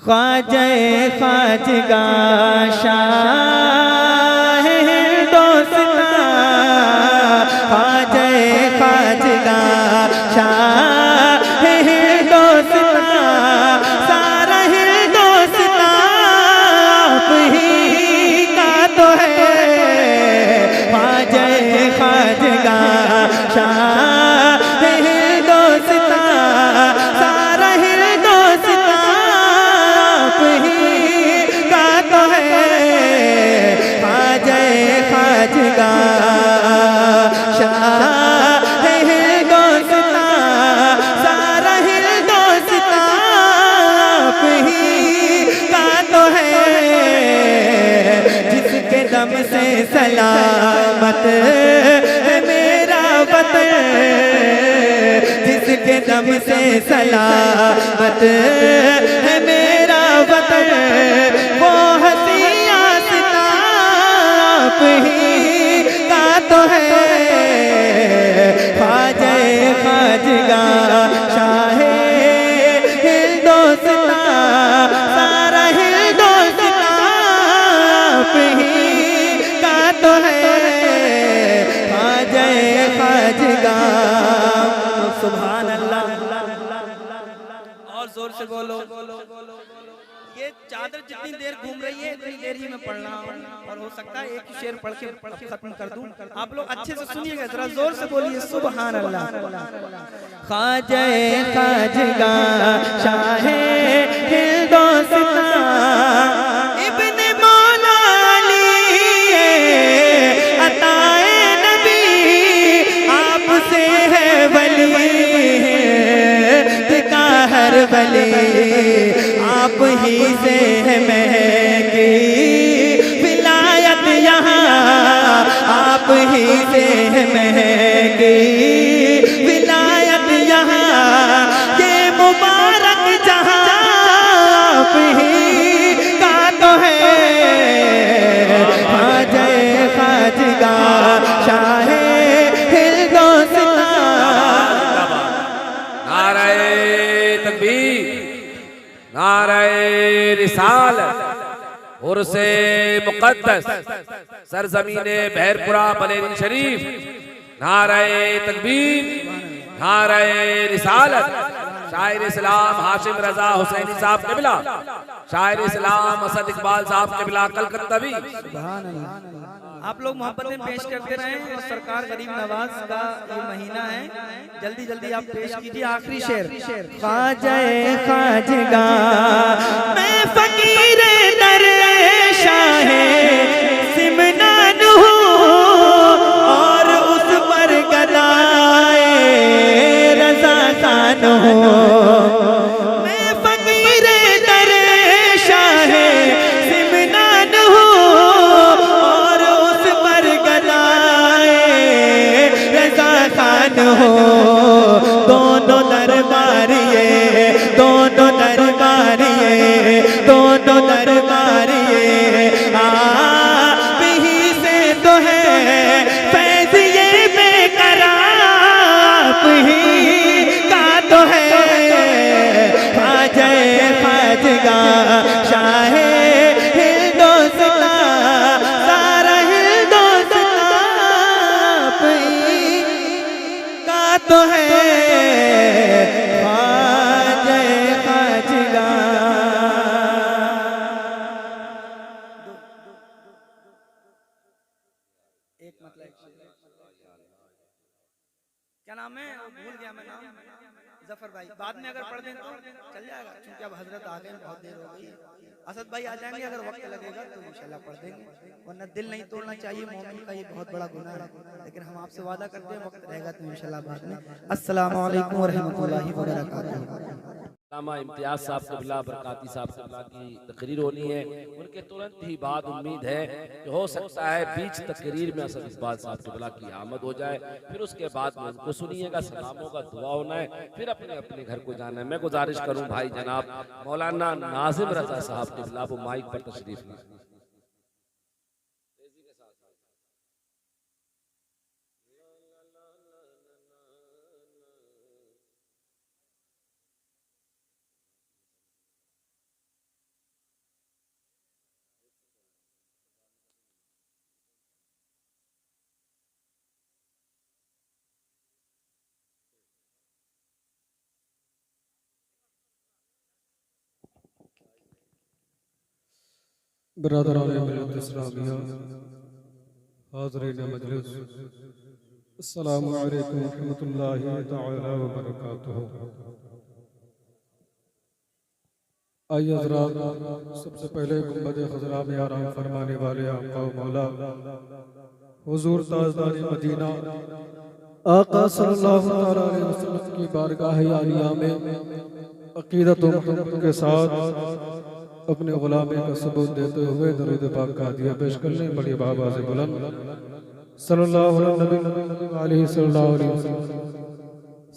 ख्वाजा ख्वाजगा शाह हिंदुस्तां, ख्वाजा ख्वाजगा शाह हिंदुस्तां, सारा हिंदुस्तां आप ही का तो है। ख्वाजा ख्वाजगा शाह हिंदुस्तां, सारा हिंदुस्तां आप ही का तो है। ख्वाजा ख्वाजगा शाह हिंदुस्तां, सारा हिंदुस्तां आप ही का तो है। जिसके दम से सलामत है मेरा वतन, जिसके दम से सलामत है मेरा वतन, वो हसी आस्था आप ही का तो है। ख्वाजा ख्वाजगा शाह हिंदुस्तां, सारा हिंदुस्तां आप ही का तो है। ख्वाजा ख्वाजगा, सुभान अल्लाह, और जोर से बोलो। ये चादर जितनी देर घूम रही है इतनी देर ही मैं पढ़ रहा हूँ, और हो सकता है एक ही शेर पढ़ के खत्म कर दूं। आप लोग अच्छे से सुनिएगा, जरा जोर से बोलिए सुभान अल्लाह। ख्वाजा ख्वाजगा शाह हिंदुस्तां, इब्ने मौला अली अताए नबी, आपसे है वली का हर वली, आप ही से है महकी विलायत यहाँ, आप ही से है महकी विलायत यहाँ, ये मुबारक जहाँ आप ही का तो है। ख्वाजा ख्वाजगा शाह हिंदुस्तां, नारे तकबीर, नारे रिसालत, उर्से मुक़द्दस, सरज़मीने बहरपुरा बलेरी शरीफ, नारे तकबीर, नारे रिसालत, शायर इस्लाम हाशिम रजा हुसैनी साहब क़िबला, शायर इस्लाम असद इकबाल साहब क़िबला कलकत्तावी। आप लोग मोहब्बतें पेश करते रहें, और सरकार गरीब नवाज का ये महीना है, जल्दी जल्दी आप पेश कीजिए आखिरी शेर। ख्वाजा ख्वाजगा मैं फकीर दर शाह सिमनान हूँ, और उस पर गदाए रज़ा खान हूँ। मैं फकीर दर शाह सिमनान हूँ, और उस पर गदाए रज़ा खान हूँ। दोनों दरबारिये, दोनों दरबारिये, दोनों दरबारिये आप ही से तो है। फैज़ ये बेकरार आप ही का तो है। ख्वाजा ख्वाजगा शाह हिंदुस्तां, सारा हिंदुस्तां आप ही का तो है। ख्वाजा ख्वाजगा, एक मतलब क्या नाम है, भूल गया मैं नाम, जफर भाई, बाद में अगर पढ़ दें तो चल जाएगा, क्योंकि अब हजरत आ गए, बहुत देर हो गई। असद भाई आ जाएंगे, अगर वक्त लगेगा तो इंशाल्लाह पढ़ देंगे, वरना दिल नहीं तोड़ना चाहिए मोमिन का, ये बहुत बड़ा गुनाह है। लेकिन हम आपसे वादा करते हैं वक्त रहेगा तो इंशाल्लाह बाद में। अस्सलामु अलैकुम व रहमतुल्लाहि व बरकातुहू। इम्तियाज साहब क़िबला बरकाती साहब क़िबला की तकरीर होनी है, उनके तुरंत ही बाद उम्मीद है कि हो सकता है बीच तकरीर में असद इकबाल साहब क़िबला की आमद हो जाए, फिर उसके बाद में उनको सुनिएगा, सलामों का दुआ होना है, फिर अपने अपने घर को जाना है। मैं गुजारिश करूँ भाई जनाब मौलाना नाज़िम रज़ा साहब क़िबला वो माइक पर तशरीफ लें। बरदरान मिल्लत इस्लामिया हाज़रीन मजलिस, अस्सलामु अलैकुम रहमतुल्लाहि तआला व बरकातुहू। आइए हज़रात, सबसे पहले गुंबद खज़रा में आराम फरमाने वाले आका व मौला हुज़ूर ताजदार मदीना आका सल्लल्लाहु तआला अलैहि वसल्लम की बारगाह आलिया में अक़ीदत व मोहब्बत के साथ अपने गुलामी का सबूत देते हुए दरूद पाक का दिया पेश करने बड़ी बाबा से बुलंद सल्लल्लाहु अलैहि वसल्लम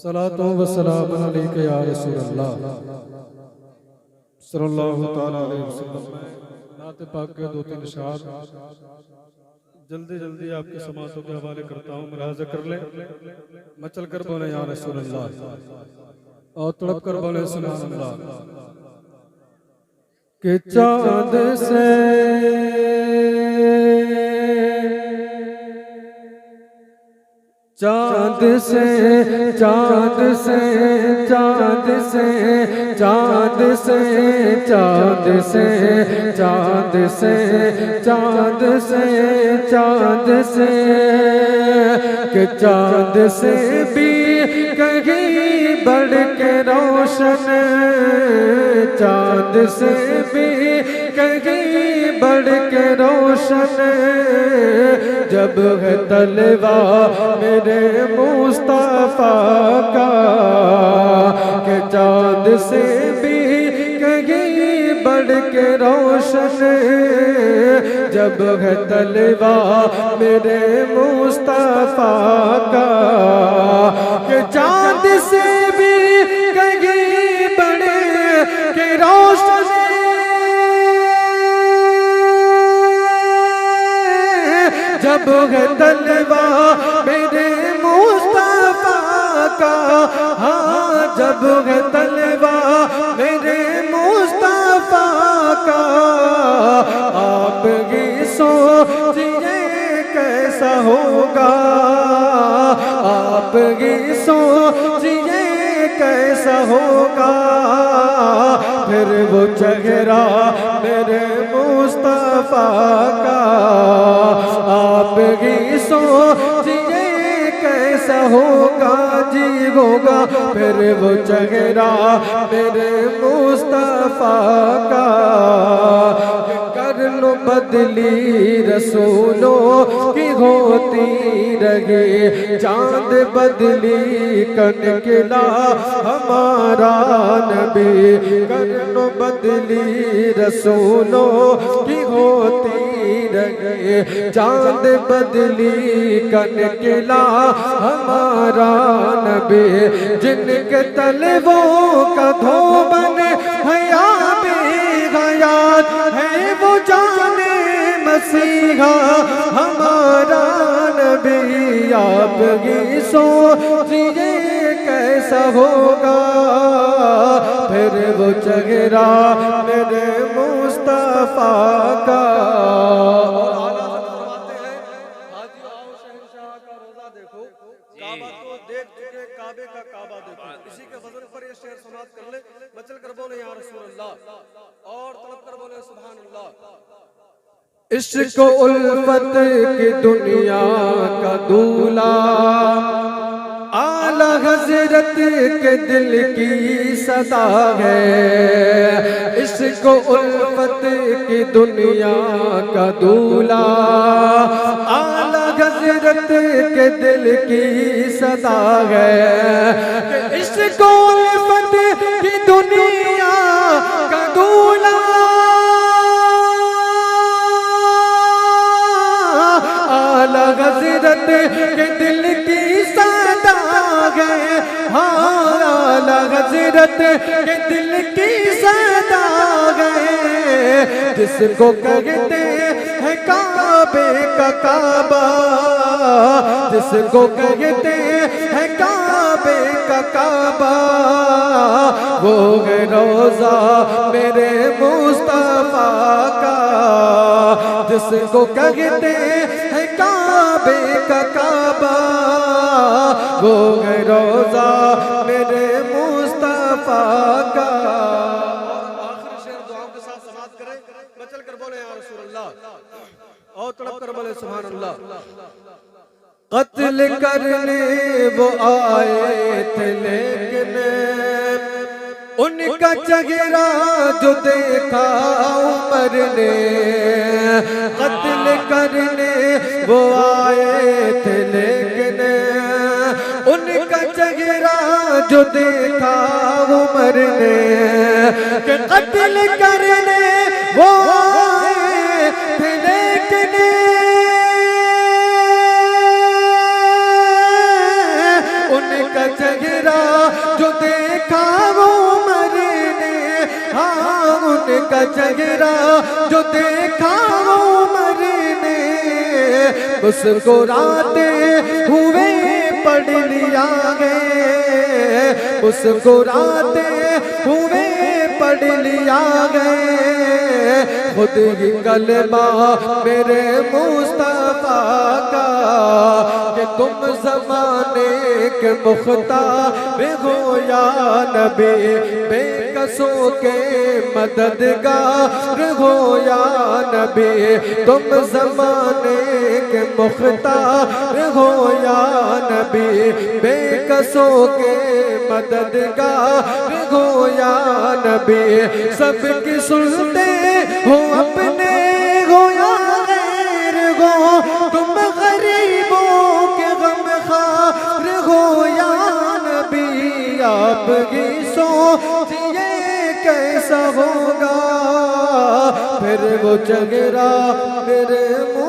सलातो व सलाम अलैका या रसूल अल्लाह सल्लल्लाहु तआला अलैहि वसल्लम। नात पाक के दो तीन शार जल्दी जल्दी आपके समातों के हवाले करता हूँ, मुलाहाजा कर ले। मचल कर बोले या रसूल अल्लाह और तड़प कर बोले सुभान अल्लाह। कि चाँद से चाँद से चाँद से चाँद से चाँद से चाँद से चाँद से चाँद से चाँद से कि चाँद से भी कहीं बढ़ के रोशन, चाँद से भी कहीं बढ़ के रोशन जब है तलवा मेरे मुस्तफा का। कि चाँद से भी कहीं बढ़ के रोशन जब है तलवा मेरे मुस्तफा का। कि चाँद से भी कहीं बढ़ के रोशन जब है तलवा मेरे मुस्तफा का। हाँ, जब है तलवा मेरे मुस्तफा का। आप ही सोचिए कैसा होगा, आप ही सोचिए कैसा होगा फिर वो चेहरा मेरे मुस्तफा का। आप ही सोचिए कैसा होगा जी होगा फिर वो चेहरा मेरे मुस्तफा का। कर लो बदली रसूलों की होती रहे, चांद बदली कनकला हमारा नबी। कर लो बदली रसूलों की होती रहे, चांद बदली कनकला हमारा नबी। जिनके तलवों का धोबन हया हयात है वो जाने मसीहा हमारा नबी। आप ही सोचिए कैसा होगा फिर वो चेहरा मेरे मुस्तफा का। काबे का काबा देखो, इसी के वजन पर ये शेर समाप्त कर ले। बचल कर बोले या रसूल अल्लाह और तलब कर बोले सुभान अल्लाह। इश्क उल्फत की दुनिया का दूल्हा आला हजरत के दिल की सदा है। इश्क उल्फत की दुनिया का दूल्हा आला हजरत के दिल की सदा है। इश्क उल्फत की दुनिया का दूल्हा आला हजरत के दिल की सदा है। हाँ, आला हजरत के दिल की सदा है। जिसको कहते हैं काबे का काबा, जिसको कहते हैं काबे का काबा, वो है रोजा मेरे मुस्तफा का। जिसको कहते हैं काबे का काबा, वो है रोजा मेरे मुस्तफा का। आखिरी शेर दुआओं के साथ समाप्त करें। बचल कर बोले या रसूल बोले सुभान अल्लाह। कत्ल करने वो आए थे लेकिन उनका चेहरा जो देखा उमर ने, कत्ल करने वो आए थे लेकिन उनका चेहरा जो देखा उमर ने, कि कत्ल करने वो आए थे लेकिन उनका चेहरा जो देखा वो उमर ने, हाँ उनका चेहरा जो देखा वो उमर ने, मुस्कुराते हुए पढ़ लिया गए, मुस्कुराते हुए पढ़ लिया गए, खुद ही कलमा मेरे मुस्तफा का, कि तुम ज़माने के मुख्तार हो या नबी, बेकसों के मददगार हो या नबी, तुम ज़माने के मुख्तार हो या नबी, बेकसों के मददगार हो या नबी, सबकी सुनते हो अपने हो या गैर हो, तुम गरीबों के गमखार हो या नबी, आपकी सोचिए कैसा होगा फिर वो चेहरा मेरे मुँह